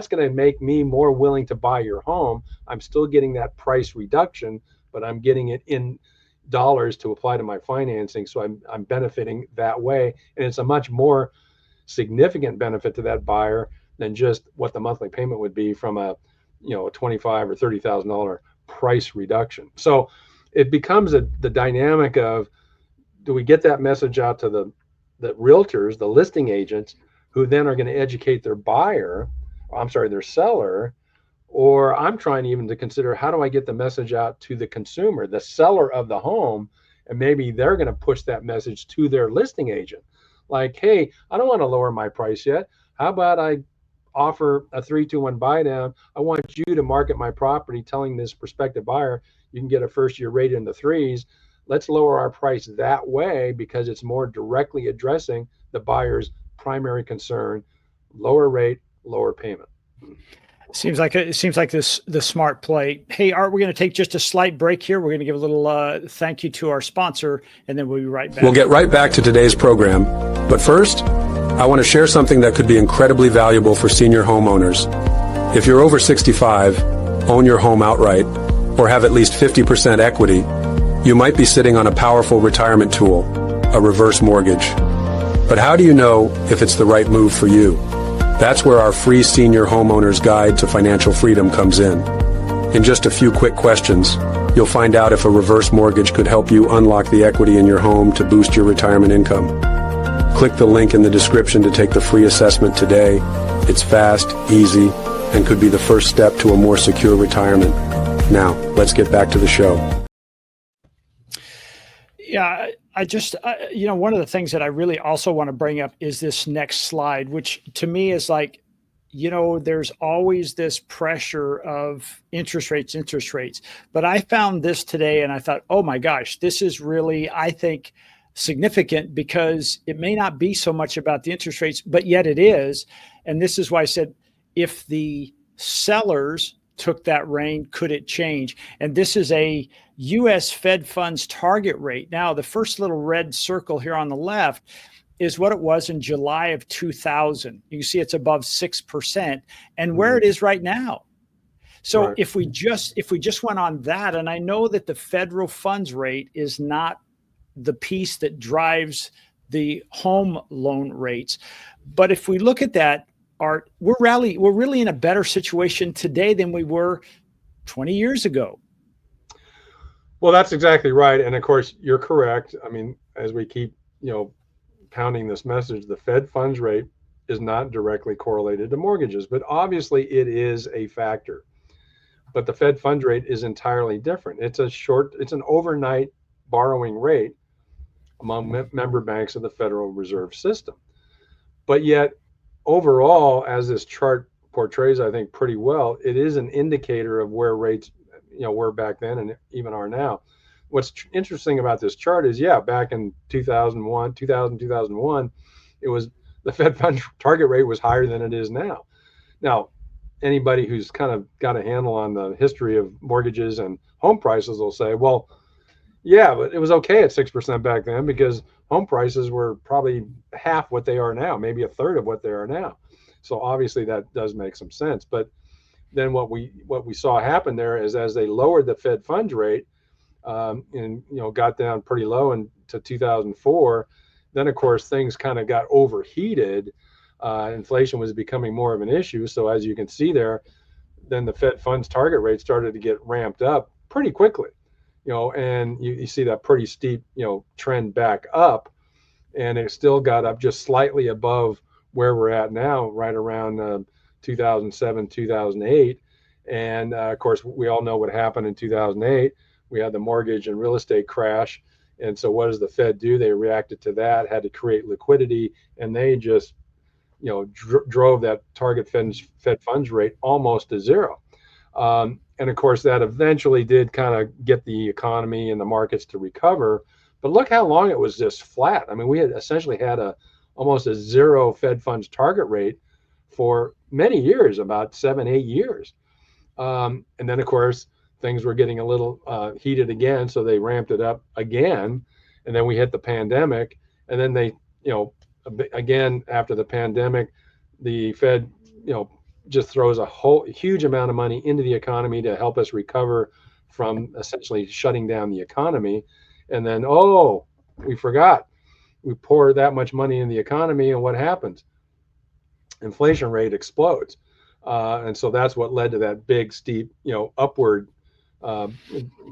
going to make me more willing to buy your home. I'm still getting that price reduction, but I'm getting it in dollars to apply to my financing. So I'm benefiting that way. And it's a much more significant benefit to that buyer than just what the monthly payment would be from a, a $25,000 or $30,000 price reduction. So it becomes the dynamic of, do we get that message out to the realtors, the listing agents, who then are going to educate their their seller, or I'm trying even to consider, how do I get the message out to the consumer, the seller of the home, and maybe they're going to push that message to their listing agent. Like, hey, I don't want to lower my price yet. How about I offer a 3-2-1 buy down? I want you to market my property, telling this prospective buyer you can get a first year rate in the threes. Let's lower our price that way, because it's more directly addressing the buyer's primary concern: lower rate, lower payment. Seems like the smart play. Hey, Art, we're going to take just a slight break here. We're going to give a little thank you to our sponsor, and then we'll be right back. We'll get right back to today's program. But first, I want to share something that could be incredibly valuable for senior homeowners. If you're over 65, own your home outright, or have at least 50% equity, you might be sitting on a powerful retirement tool, a reverse mortgage. But how do you know if it's the right move for you? That's where our free Senior Homeowner's Guide to Financial Freedom comes in. In just a few quick questions, you'll find out if a reverse mortgage could help you unlock the equity in your home to boost your retirement income. Click the link in the description to take the free assessment today. It's fast, easy, and could be the first step to a more secure retirement. Now, let's get back to the show. Yeah, I just, one of the things that I really also want to bring up is this next slide, which to me is like, there's always this pressure of interest rates. But I found this today and I thought, oh my gosh, this is really, I think, significant, because it may not be so much about the interest rates, but yet it is. And this is why I said, if the sellers took that reign, could it change? And this is a U.S. Fed funds target rate. Now, the first little red circle here on the left is what it was in July of 2000. You can see it's above 6%, and where it is right now. So right. if we just went on that, and I know that the federal funds rate is not the piece that drives the home loan rates, but if we look at that, Art, we're really in a better situation today than we were 20 years ago. Well, that's exactly right. And of course, you're correct. I mean, as we keep, pounding this message, the Fed funds rate is not directly correlated to mortgages, but obviously it is a factor. But the Fed funds rate is entirely different. It's an overnight borrowing rate among member banks of the Federal Reserve System. But yet, overall, as this chart portrays, I think pretty well, it is an indicator of where rates, were back then and even are now. What's interesting about this chart is, back in 2001, it was the Fed funds target rate was higher than it is now. Now, anybody who's kind of got a handle on the history of mortgages and home prices will say, well, yeah, but it was okay at 6% back then, because home prices were probably half what they are now, maybe a third of what they are now. So obviously that does make some sense. But then what we saw happen there is, as they lowered the Fed funds rate, and got down pretty low into 2004, then of course things kind of got overheated. Inflation was becoming more of an issue. So as you can see there, then the Fed funds target rate started to get ramped up pretty quickly. And you see that pretty steep, trend back up, and it still got up just slightly above where we're at now, right around 2007, 2008. And of course, we all know what happened in 2008. We had the mortgage and real estate crash. And so what does the Fed do? They reacted to that, had to create liquidity, and they just, drove that target Fed funds rate almost to zero. And of course, that eventually did kind of get the economy and the markets to recover. But look how long it was just flat. I mean, we had essentially had almost a zero Fed funds target rate for many years, about 7-8 years. And then, of course, things were getting a little heated again, so they ramped it up again. And then we hit the pandemic. And then they, again, after the pandemic, the Fed, just throws a whole huge amount of money into the economy to help us recover from essentially shutting down the economy. And then, oh, we forgot. We pour that much money in the economy, and what happens? Inflation rate explodes. And so that's what led to that big, steep, upward uh,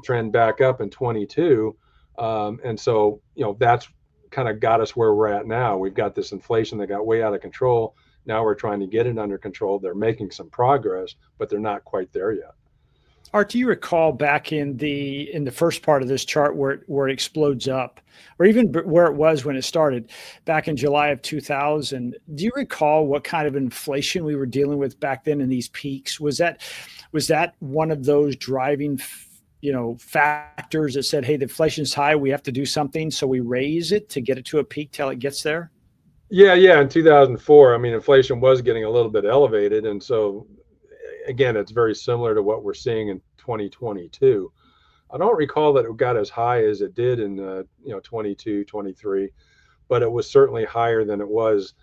trend back up in 22. And so, that's kind of got us where we're at now. We've got this inflation that got way out of control. Now we're trying to get it under control. They're making some progress, but they're not quite there yet. Art, do you recall back in the first part of this chart where it explodes up, or even where it was when it started back in July of 2000? Do you recall what kind of inflation we were dealing with back then in these peaks? Was that one of those driving factors that said, hey, the inflation's high, we have to do something, so we raise it to get it to a peak till it gets there? Yeah. In 2004, I mean, inflation was getting a little bit elevated, and so again, it's very similar to what we're seeing in 2022. I don't recall that it got as high as it did in 22, 23, but it was certainly higher than it was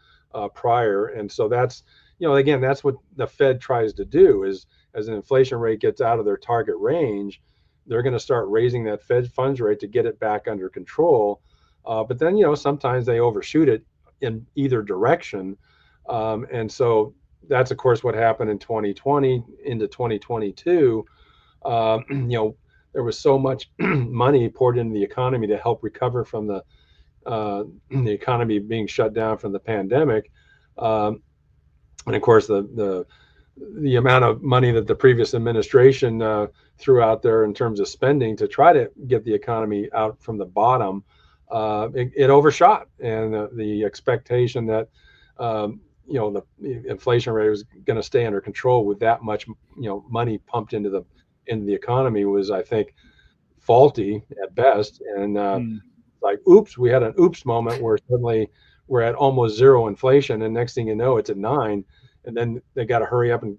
prior. And so that's, again, that's what the Fed tries to do is, as an inflation rate gets out of their target range, they're going to start raising that Fed funds rate to get it back under control. But then, sometimes they overshoot it in either direction. And so that's, of course, what happened in 2020 into 2022. There was so much money poured into the economy to help recover from the economy being shut down from the pandemic. And of course, the amount of money that the previous administration threw out there in terms of spending to try to get the economy out from the bottom, it overshot. And the expectation that the inflation rate was going to stay under control with that much money pumped into the economy was, I think, faulty at best. And like, oops, we had an oops moment where suddenly we're at almost zero inflation, and next thing you know, it's at 9, and then they got to hurry up and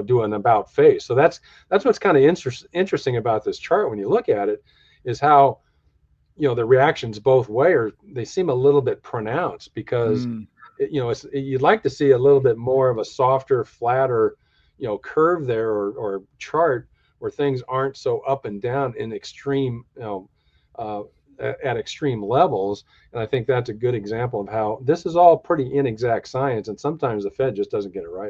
do an about face. So that's what's kind of interesting about this chart when you look at it, is how the reactions both way they seem a little bit pronounced, because you'd like to see a little bit more of a softer, flatter, curve there, or chart where things aren't so up and down in extreme, at extreme levels. And I think that's a good example of how this is all pretty inexact science, and sometimes the Fed just doesn't get it right.